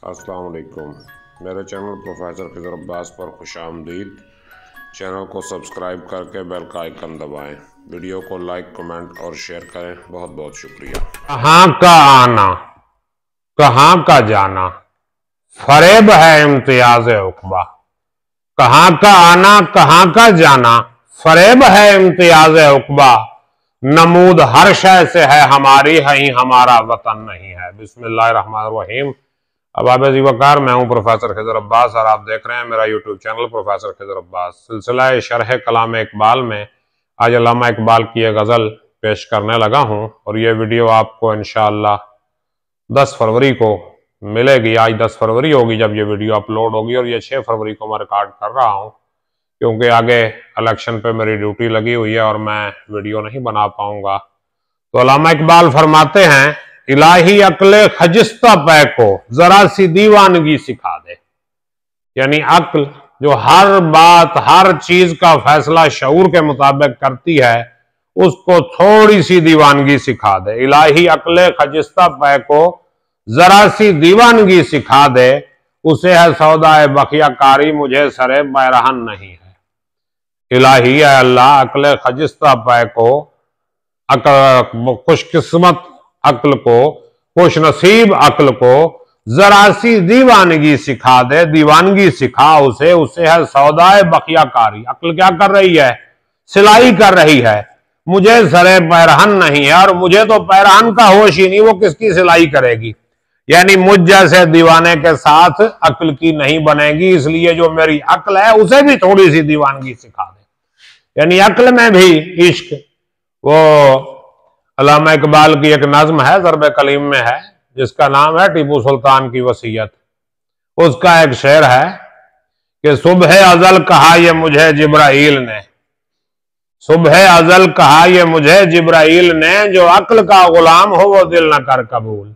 अस्सलाम वालेकुम। मेरे चैनल प्रोफेसर खिज़र अब्बास पर खुशामदीद। चैनल को सब्सक्राइब करके बेल का आइकन दबाएं। वीडियो को लाइक, कमेंट और शेयर करें। बहुत बहुत शुक्रिया। कहाँ का आना कहाँ का जाना, फरेब है इम्तियाज उक़बा। कहाँ का आना कहाँ का जाना, फरेब है इम्तियाज उक़बा। नमूद हर शय से है हमारी, है ही हमारा वतन नहीं है। बिस्मिल्लाहिर्रहमानिर्रहीम। अबाब ज़ीवकार, मैं हूं प्रोफेसर खिज़र अब्बास और आप देख रहे हैं मेरा YouTube channel professor Khizar Abbas. सिलसिला शरह कलाम इकबाल में आज अल्लामा इकबाल की एक गज़ल पेश करने लगा हूं और ये वीडियो आपको इंशाअल्लाह 10 फरवरी को मिलेगी। आज 10 फरवरी होगी जब ये वीडियो अपलोड होगी और ये 6 फरवरी को मैं रिकॉर्ड कर रहा हूँ क्योंकि आगे इलेक्शन पे मेरी ड्यूटी लगी हुई है और मैं वीडियो नहीं बना पाऊंगा। तो अल्लामा इकबाल फरमाते हैं, इलाही अक्ल खजिस्ता पै को जरा सी दीवानगी सिखा दे। यानी अक्ल जो हर बात हर चीज का फैसला शऊर के मुताबिक करती है, उसको थोड़ी सी दीवानगी सिखा दे। इलाही अक्ल खजिस्ता पै को जरा सी दीवानगी सिखा दे, उसे है सौदाए बखिया कारी, मुझे सरे बैरहन नहीं है। इलाही है अल्लाह, अक्ल खजिस्ता पै को, खुशकिस्मत अक्ल को, खुश नसीब अक्ल को जरा सी दीवानगी सिखा दे। दीवानगी सिखा उसे, उसे है सौदाए बखिया कारी। अक्ल क्या कर रही है? सिलाई कर रही है। मुझे सरे पैरहन नहीं है, और मुझे तो पैरहन का होश ही नहीं, वो किसकी सिलाई करेगी? यानी मुझ जैसे दीवाने के साथ अक्ल की नहीं बनेगी, इसलिए जो मेरी अक्ल है उसे भी थोड़ी सी दीवानगी सिखा दे। यानी अक्ल में भी इश्क। वो अल्लामा इकबाल की एक नज्म है, ज़र्ब कलीम में है, जिसका नाम है टीपू सुल्तान की वसीयत। उसका एक शेर है कि सुबह अजल कहा ये मुझे जिब्राइल ने, सुबह अजल कहा ये मुझे जिब्राइल ने, जो अक्ल का गुलाम हो वो दिल न कर कबूल।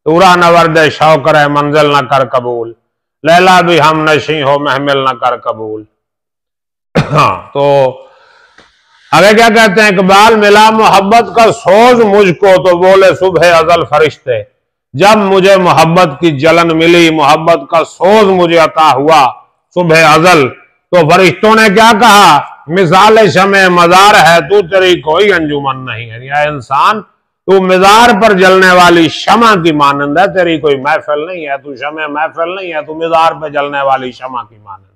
तूरा नवर्द शौकर है मंजिल न कर कबूल, लैला भी हम नशी हो महमिल न कर कबूल। हाँ, तो आगे क्या कहते हैं इकबाल, मिला मोहब्बत का सोज मुझको तो बोले सुबह अजल फरिश्ते। जब मुझे मोहब्बत की जलन मिली, मोहब्बत का सोज मुझे अता हुआ सुबह अजल, तो फरिश्तों ने क्या कहा, मिसाल शमे मजार है तू, तेरी कोई अंजुमन नहीं है। या इंसान, तू मिजार पर जलने वाली शमा की मानंद है, तेरी कोई महफिल नहीं है। तू शमे महफिल नहीं है, तू मिजार पर जलने वाली शमा की मानंद है।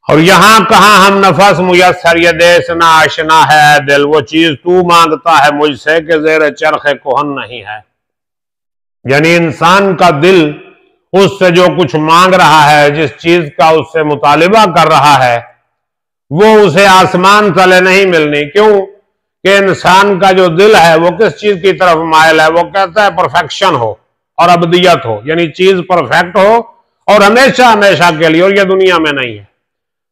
और यहां कहां हम नफस मुयस्सर, ये देश ना आशना है दिल, वो चीज तू मांगता है मुझसे कि जेर चरखे कोहन नहीं है। यानी इंसान का दिल उससे जो कुछ मांग रहा है, जिस चीज का उससे मुतालिबा कर रहा है, वो उसे आसमान तले नहीं मिलनी। क्यों कि इंसान का जो दिल है वो किस चीज की तरफ मायल है? वो कहता है परफेक्शन हो और अबदियत हो, यानी चीज परफेक्ट हो और हमेशा हमेशा के लिए। और ये दुनिया में नहीं है।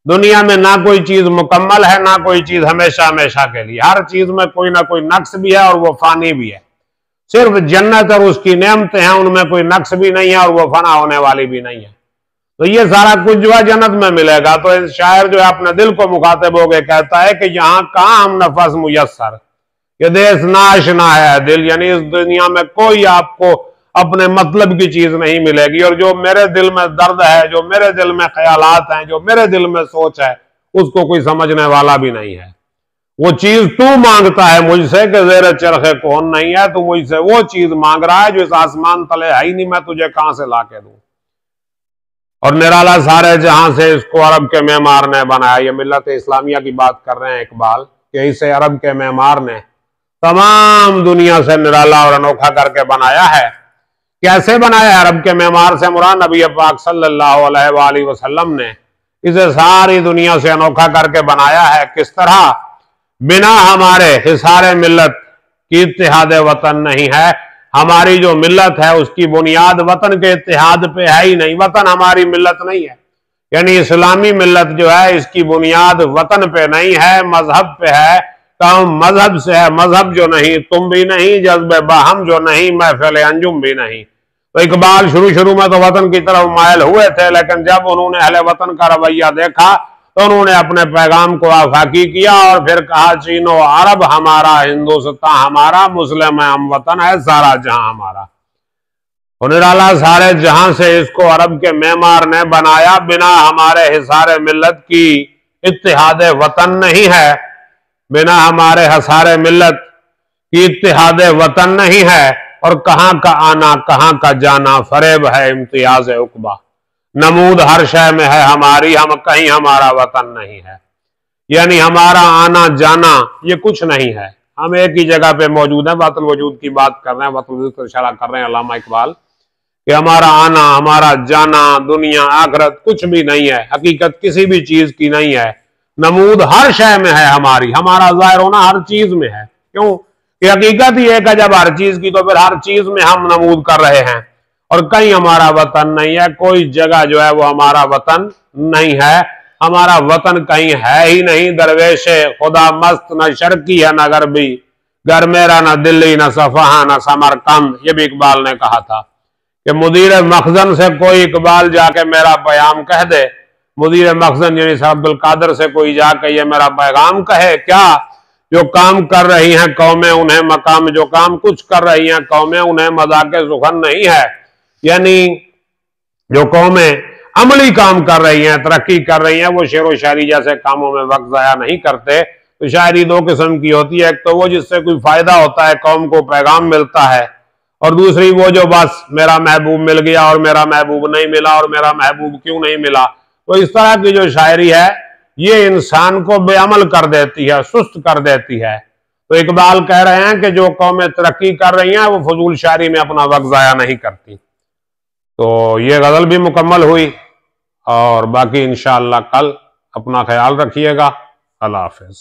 दुनिया में ना कोई चीज मुकम्मल है, ना कोई चीज हमेशा हमेशा के लिए। हर चीज में कोई ना कोई नक्स भी है और वो फानी भी है। सिर्फ जन्नत और उसकी नेमतें हैं, उनमें कोई नक्स भी नहीं है और वो फना होने वाली भी नहीं है। तो ये सारा कुछ जो है जन्नत में मिलेगा। तो इस शायर जो है अपने दिल को मुखातिब हो गए कहता है कि यहाँ कहां हम नफस मुयस्सर, ये देश नाशना है दिल। यानी इस दुनिया में कोई आपको अपने मतलब की चीज नहीं मिलेगी। और जो मेरे दिल में दर्द है, जो मेरे दिल में ख्यालात हैं, जो मेरे दिल में सोच है, उसको कोई समझने वाला भी नहीं है। वो चीज तू मांगता है मुझसे कि जेर चरखे कौन नहीं है। तू मुझसे वो चीज मांग रहा है जो इस आसमान तले है ही नहीं, मैं तुझे कहां से ला के दूं। और निराला सारे जहां से इसको अरब के मेमार ने बनाया। ये मिल्लत इस्लामिया की बात कर रहे हैं इकबाल, कि इसे अरब के मेमार ने तमाम दुनिया से निराला और अनोखा करके बनाया है। कैसे बनाया? अरब के मेमार से मुराद नबी पाक सल्लल्लाहु अलैहि वसल्लम ने इसे सारी दुनिया से अनोखा करके बनाया है। किस तरह? बिना हमारे हिसारे मिल्लत की इत्तेहाद वतन नहीं है। हमारी जो मिल्लत है उसकी बुनियाद वतन के इत्तेहाद पे है ही नहीं। वतन हमारी मिल्लत नहीं है। यानी इस्लामी मिल्लत जो है इसकी बुनियाद वतन पे नहीं है, मजहब पे है। काम मजहब से है। मजहब जो नहीं, तुम भी नहीं, जज्बे बाहम जो नहीं, महफिल अंजुम भी नहीं। तो इकबाल शुरू में तो वतन की तरफ मायल हुए थे, लेकिन जब उन्होंने अहले वतन का रवैया देखा तो उन्होंने अपने पैगाम को आफाकी किया और फिर कहा, चीनो अरब हमारा, हिंदुस्तान हमारा, मुस्लिम हम वतन है सारा जहां हमारा। निराला सारे जहां से इसको अरब के मेमार ने बनाया, बिना हमारे हिसारे मिल्लत की इत्तिहाद वतन नहीं है, बिना हमारे हिसारे मिल्लत की इत्तिहाद वतन नहीं है। और कहां का आना कहां का जाना फरेब है इम्तियाज उकबा, नमूद हर शय में है हमारी, हम कहीं हमारा वतन नहीं है। यानी हमारा आना जाना ये कुछ नहीं है, हम एक ही जगह पे मौजूद हैं। वातुल वजूद की बात कर रहे हैं, वातुल वजूद पर इशारा कर रहे हैं अल्लामा इकबाल कि हमारा आना हमारा जाना दुनिया आखिरत कुछ भी नहीं है, हकीकत किसी भी चीज की नहीं है। नमूद हर शय में है हमारी, हमारा जाहिर होना हर चीज में है। क्यों कि हकीकत ही है कि जब हर चीज की, तो फिर हर चीज में हम नमूद कर रहे हैं। और कहीं हमारा वतन नहीं है, कोई जगह जो है वो हमारा वतन नहीं है, हमारा वतन कहीं है ही नहीं। दरवेश खुदा मस्त न शर्की है न गरबी, घर मेरा न दिल्ली न सफहा न समरकंद। ये भी इकबाल ने कहा था कि मुदीर मखजन से कोई इकबाल जाके मेरा पैगाम कह दे, मुदीर मखजन यानी अब्दुल कादर से कोई जाके ये मेरा पैगाम कहे, क्या जो काम कर रही हैं कौमें उन्हें मकाम, जो काम कुछ कर रही हैं कौमें उन्हें मजाक सुखन नहीं है। यानी जो कौमें अमली काम कर रही हैं, तरक्की कर रही हैं, वो शेर व शायरी जैसे कामों में वक्त जाया नहीं करते। तो शायरी दो किस्म की होती है, एक तो वो जिससे कोई फायदा होता है, कौम को पैगाम मिलता है, और दूसरी वो जो बस मेरा महबूब मिल गया और मेरा महबूब नहीं मिला और मेरा महबूब क्यों नहीं मिला। तो इस तरह की जो शायरी है ये इंसान को बेअमल कर देती है, सुस्त कर देती है। तो इकबाल कह रहे हैं कि जो कौमें तरक्की कर रही हैं वो फजूल शायरी में अपना वक्त जाया नहीं करती। तो ये गजल भी मुकम्मल हुई और बाकी इंशाअल्लाह कल। अपना ख्याल रखिएगा। अल्लाह हाफिज।